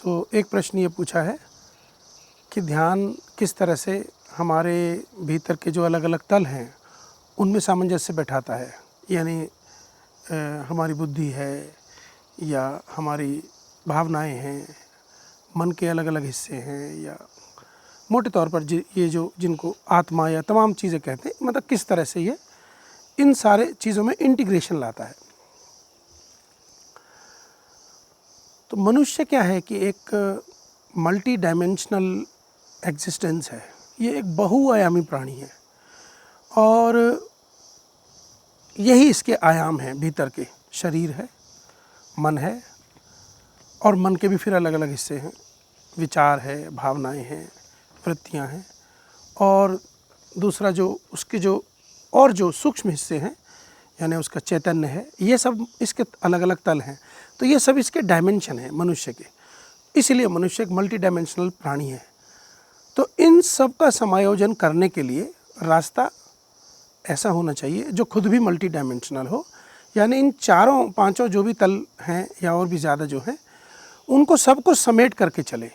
तो एक प्रश्न ये पूछा है कि ध्यान किस तरह से हमारे भीतर के जो अलग अलग तल हैं उनमें सामंजस्य बैठाता है। यानी हमारी बुद्धि है या हमारी भावनाएं हैं, मन के अलग अलग हिस्से हैं, या मोटे तौर पर ये जो जिनको आत्मा या तमाम चीज़ें कहते हैं, मतलब किस तरह से ये इन सारे चीज़ों में इंटीग्रेशन लाता है। तो मनुष्य क्या है कि एक मल्टी डायमेंशनल एग्जिस्टेंस है। ये एक बहुआयामी प्राणी है और यही इसके आयाम हैं। भीतर के शरीर है, मन है, और मन के भी फिर अलग अलग हिस्से हैं। विचार है, भावनाएं हैं, वृत्तियां हैं, और दूसरा जो उसके जो और जो सूक्ष्म हिस्से हैं यानी उसका चैतन्य है, ये सब इसके अलग अलग तल हैं। तो ये सब इसके डायमेंशन हैं मनुष्य के। इसलिए मनुष्य एक मल्टी डायमेंशनल प्राणी है। तो इन सब का समायोजन करने के लिए रास्ता ऐसा होना चाहिए जो खुद भी मल्टी डायमेंशनल हो। यानी इन चारों पांचों जो भी तल हैं या और भी ज़्यादा जो हैं, उनको सबको समेट करके चले।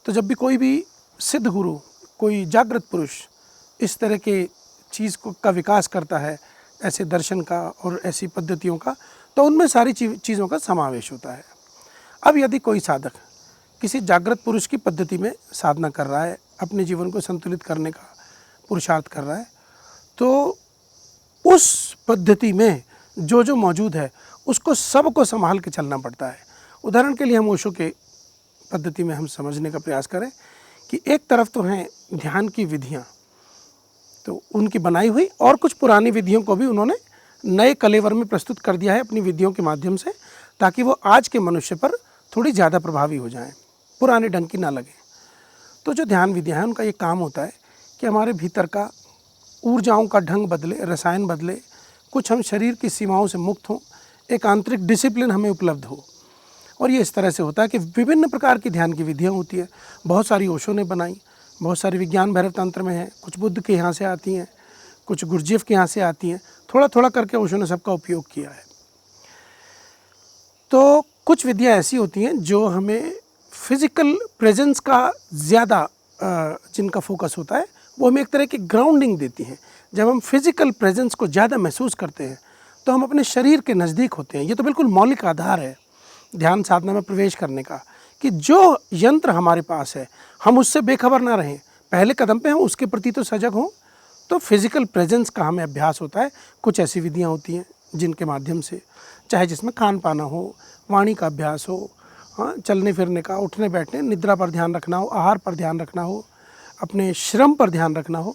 तो जब भी कोई भी सिद्ध गुरु, कोई जागृत पुरुष इस तरह के चीज़ को का विकास करता है, ऐसे दर्शन का और ऐसी पद्धतियों का, तो उनमें सारी चीज़ों का समावेश होता है। अब यदि कोई साधक किसी जागृत पुरुष की पद्धति में साधना कर रहा है, अपने जीवन को संतुलित करने का पुरुषार्थ कर रहा है, तो उस पद्धति में जो जो मौजूद है उसको सबको संभाल के चलना पड़ता है। उदाहरण के लिए हम ओशो के पद्धति में हम समझने का प्रयास करें कि एक तरफ तो हैं ध्यान की विधियाँ, तो उनकी बनाई हुई, और कुछ पुरानी विधियों को भी उन्होंने नए कलेवर में प्रस्तुत कर दिया है अपनी विधियों के माध्यम से, ताकि वो आज के मनुष्य पर थोड़ी ज़्यादा प्रभावी हो जाएं, पुराने ढंग की ना लगे। तो जो ध्यान विधियाँ हैं उनका ये काम होता है कि हमारे भीतर का ऊर्जाओं का ढंग बदले, रसायन बदले, कुछ हम शरीर की सीमाओं से मुक्त हों, एक आंतरिक डिसिप्लिन हमें उपलब्ध हो। और ये इस तरह से होता है कि विभिन्न प्रकार की ध्यान की विधियाँ होती है। बहुत सारी ओशो ने बनाई, बहुत सारी विज्ञान भैरव तंत्र में है, कुछ बुद्ध के यहाँ से आती हैं, कुछ गुरजेफ के यहाँ से आती हैं। थोड़ा थोड़ा करके ओशो ने सबका उपयोग किया है। तो कुछ विधियाँ ऐसी होती हैं जो हमें फिज़िकल प्रेजेंस का ज़्यादा जिनका फोकस होता है, वो हमें एक तरह की ग्राउंडिंग देती हैं। जब हम फिज़िकल प्रेजेंस को ज़्यादा महसूस करते हैं तो हम अपने शरीर के नज़दीक होते हैं। ये तो बिल्कुल मौलिक आधार है ध्यान साधना में प्रवेश करने का, कि जो यंत्र हमारे पास है हम उससे बेखबर ना रहें, पहले कदम पे हम उसके प्रति तो सजग हों। तो फिज़िकल प्रेजेंस का हमें अभ्यास होता है। कुछ ऐसी विधियाँ होती हैं जिनके माध्यम से, चाहे जिसमें खान पाना हो, वाणी का अभ्यास हो, हाँ, चलने फिरने का, उठने बैठने, निद्रा पर ध्यान रखना हो, आहार पर ध्यान रखना हो, अपने श्रम पर ध्यान रखना हो,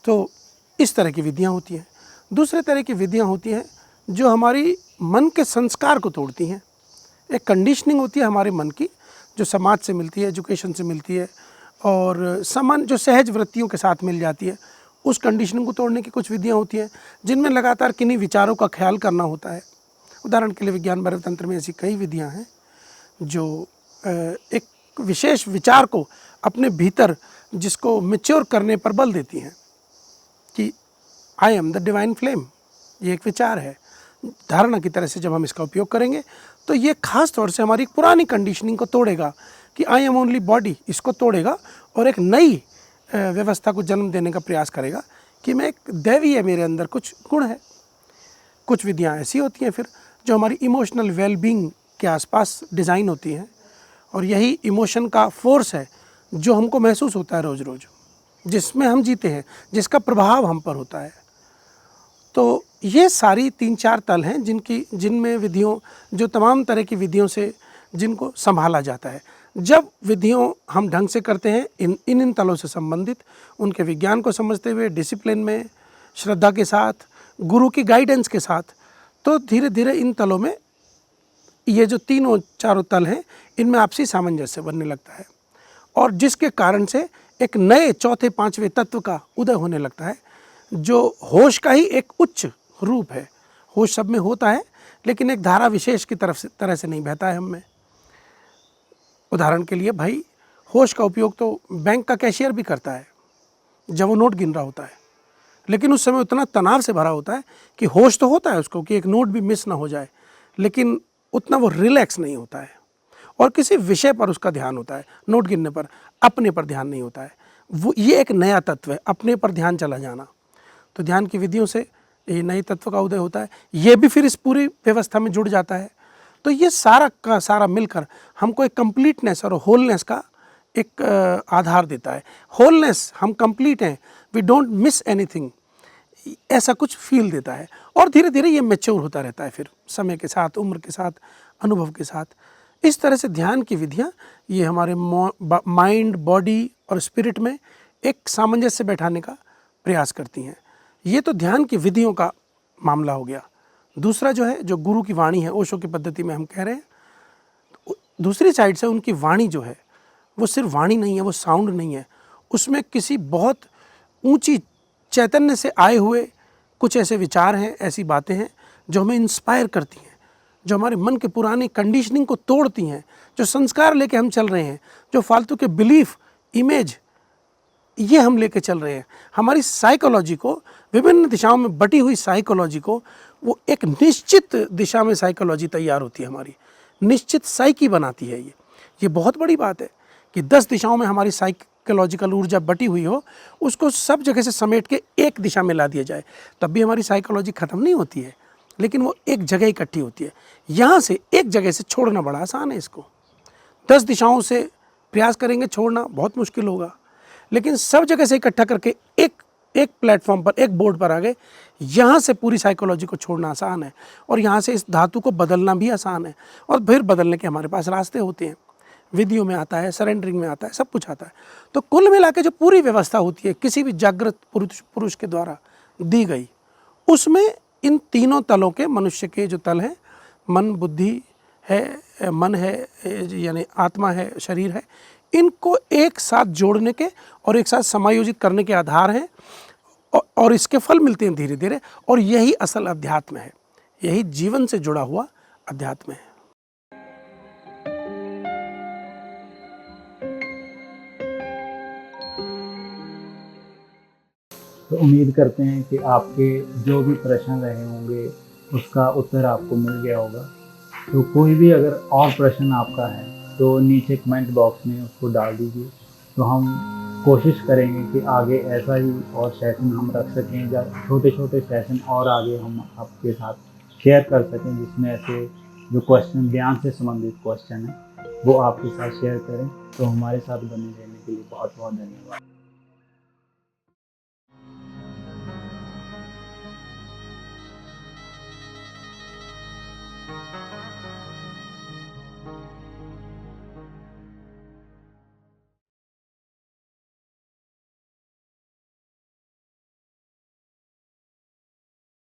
तो इस तरह की विधियाँ होती हैं। दूसरे तरह की विधियाँ होती हैं जो हमारी मन के संस्कार को तोड़ती हैं। एक कंडीशनिंग होती है हमारे मन की, जो समाज से मिलती है, एजुकेशन से मिलती है, और सामान्य जो सहज वृत्तियों के साथ मिल जाती है। उस कंडीशनिंग को तोड़ने की कुछ विधियाँ होती हैं जिनमें लगातार किन्हीं विचारों का ख्याल करना होता है। उदाहरण के लिए विज्ञान भैरव तंत्र में ऐसी कई विधियाँ हैं जो एक विशेष विचार को अपने भीतर, जिसको मैच्योर करने पर बल देती हैं कि I am the divine flame. ये एक विचार है। धारणा की तरह से जब हम इसका उपयोग करेंगे तो ये खास तौर से हमारी पुरानी कंडीशनिंग को तोड़ेगा कि आई एम ओनली बॉडी, इसको तोड़ेगा और एक नई व्यवस्था को जन्म देने का प्रयास करेगा कि मैं एक दैवी है, मेरे अंदर कुछ गुण है। कुछ विधियाँ ऐसी होती हैं फिर जो हमारी इमोशनल वेलबींग के आसपास डिज़ाइन होती हैं, और यही इमोशन का फोर्स है जो हमको महसूस होता है रोज़ रोज़, जिसमें हम जीते हैं, जिसका प्रभाव हम पर होता है। तो ये सारी 3-4 तल हैं जिनमें विधियों, जो तमाम तरह की विधियों से जिनको संभाला जाता है। जब विधियों हम ढंग से करते हैं इन तलों से संबंधित, उनके विज्ञान को समझते हुए, डिसिप्लिन में, श्रद्धा के साथ, गुरु की गाइडेंस के साथ, तो धीरे धीरे इन तलों में ये जो तीनों चारों तल हैं इनमें आपसी सामंजस्य बनने लगता है, और जिसके कारण से एक नए चौथे पांचवें तत्व का उदय होने लगता है, जो होश का ही एक उच्च रूप है। होश सब में होता है लेकिन एक धारा विशेष की तरह से नहीं बहता है हम में। उदाहरण के लिए भाई, होश का उपयोग तो बैंक का कैशियर भी करता है जब वो नोट गिन रहा होता है, लेकिन उस समय उतना तनाव से भरा होता है कि होश तो होता है उसको कि एक नोट भी मिस ना हो जाए, लेकिन उतना वो रिलैक्स नहीं होता है। और किसी विषय पर उसका ध्यान होता है, नोट गिनने पर, अपने पर ध्यान नहीं होता है। वो ये एक नया तत्व है, अपने पर ध्यान चला जाना। तो ध्यान की विधियों से ये नए तत्व का उदय होता है, ये भी फिर इस पूरी व्यवस्था में जुड़ जाता है। तो ये सारा का सारा मिलकर हमको एक कंप्लीटनेस और होलनेस का एक आधार देता है। होलनेस, हम कंप्लीट हैं, वी डोंट मिस एनीथिंग, ऐसा कुछ फील देता है। और धीरे धीरे ये मैच्योर होता रहता है फिर समय के साथ, उम्र के साथ, अनुभव के साथ। इस तरह से ध्यान की विधियाँ ये हमारे माइंड, बॉडी और स्पिरिट में एक सामंजस्य बैठाने का प्रयास करती हैं। ये तो ध्यान की विधियों का मामला हो गया। दूसरा जो है, जो गुरु की वाणी है, ओशो की पद्धति में हम कह रहे हैं, दूसरी साइड से उनकी वाणी जो है वो सिर्फ वाणी नहीं है, वो साउंड नहीं है, उसमें किसी बहुत ऊंची चैतन्य से आए हुए कुछ ऐसे विचार हैं, ऐसी बातें हैं जो हमें इंस्पायर करती हैं, जो हमारे मन के पुरानी कंडीशनिंग को तोड़ती हैं, जो संस्कार लेके हम चल रहे हैं, जो फालतू के बिलीफ, इमेज ये हम लेके चल रहे हैं, हमारी साइकोलॉजी को, विभिन्न दिशाओं में बटी हुई साइकोलॉजी को, वो एक निश्चित दिशा में साइकोलॉजी तैयार होती है, हमारी निश्चित साइकी बनाती है। ये बहुत बड़ी बात है कि 10 दिशाओं में हमारी साइकोलॉजिकल ऊर्जा बटी हुई हो, उसको सब जगह से समेट के एक दिशा में ला दिया जाए, तब भी हमारी साइकोलॉजी ख़त्म नहीं होती है, लेकिन वो एक जगह इकट्ठी होती है। यहाँ से एक जगह से छोड़ना बड़ा आसान है, इसको 10 दिशाओं से प्रयास करेंगे छोड़ना बहुत मुश्किल होगा, लेकिन सब जगह से इकट्ठा करके एक प्लेटफॉर्म पर, एक बोर्ड पर आ गए, यहाँ से पूरी साइकोलॉजी को छोड़ना आसान है, और यहाँ से इस धातु को बदलना भी आसान है, और फिर बदलने के हमारे पास रास्ते होते हैं। विधियों में आता है, सरेंडरिंग में आता है, सब कुछ आता है। तो कुल मिला के जो पूरी व्यवस्था होती है किसी भी जागृत पुरुष के द्वारा दी गई, उसमें इन तीनों तलों के, मनुष्य के जो तल हैं, मन, बुद्धि है, मन है यानी आत्मा है, शरीर है, इनको एक साथ जोड़ने के और एक साथ समायोजित करने के आधार हैं, और इसके फल मिलते हैं धीरे धीरे। और यही असल अध्यात्म है, यही जीवन से जुड़ा हुआ अध्यात्म है। तो उम्मीद करते हैं कि आपके जो भी प्रश्न रहे होंगे उसका उत्तर आपको मिल गया होगा। तो कोई भी अगर और प्रश्न आपका है तो नीचे कमेंट बॉक्स में उसको डाल दीजिए, तो हम कोशिश करेंगे कि आगे ऐसा ही और सेशन हम रख सकें, या छोटे छोटे सेशन और आगे हम आपके साथ शेयर कर सकें, जिसमें ऐसे जो क्वेश्चन, ध्यान से संबंधित क्वेश्चन हैं वो आपके साथ शेयर करें। तो हमारे साथ बने रहने के लिए बहुत बहुत धन्यवाद।